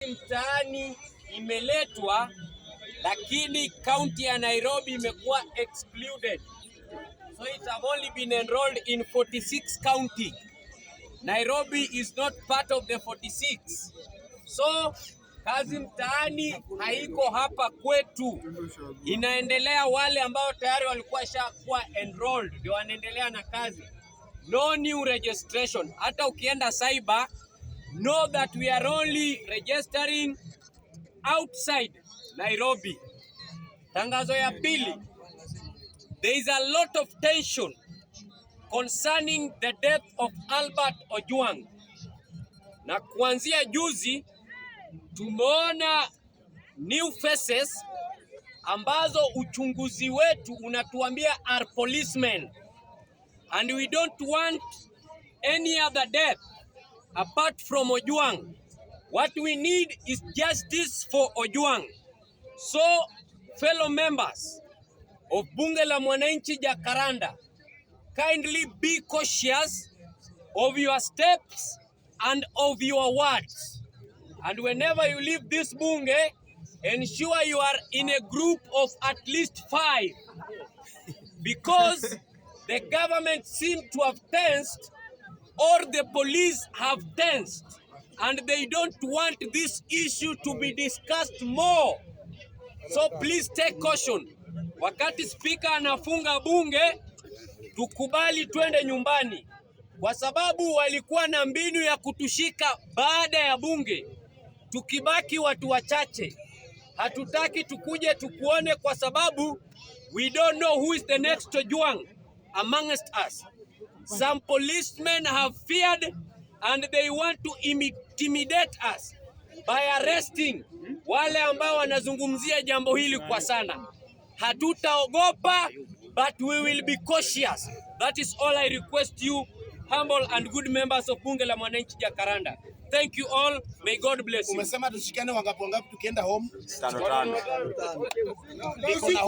Mtaani imeletwa, lakini county ya Nairobi imekuwa excluded. So it have only been enrolled in 46 county. Nairobi is not part of the 46. So kazi mtaani haiko hapa kwetu. Inaendelea wale ambao tayari walikuwa shakuwa enrolled ndio wanaendelea na kazi. No new registration. Hata ukienda cyber, know that we are only registering outside Nairobi. Tangazo ya pili, there is a lot of tension concerning the death of Albert Ojwang. Na kuanzia juzi tumeona new faces ambazo uchunguzi wetu unatuambia are policemen, and we don't want any other death apart from Ojwang. What we need is justice for Ojwang. So, fellow members of Bunge la Mwananchi Jacaranda, kindly be cautious of your steps and of your words. And whenever you leave this Bunge, ensure you are in a group of at least 5. Because the government seems to have tensed, or the police have tensed, and they don't want this issue to be discussed more. So please take caution. Wakati speaker anafunga bunge, tukubali twende nyumbani, kwa sababu walikuwa na mbinu ya kutushika baada ya bunge. Tukibaki watu wachache, hatutaki tukuje tukuone, kwa sababu we don't know who is the next Ojwang amongst us. Some policemen have feared and they want to intimidate us by arresting wale ambao wanazungumzia jambo hili kwa sana. Hatutaogopa, but we will be cautious. That is all I request you, humble and good members of Bunge la Mwananchi Jacaranda. Thank you all. May God bless you. Umesema tushikane wangapi tukienda home? 5.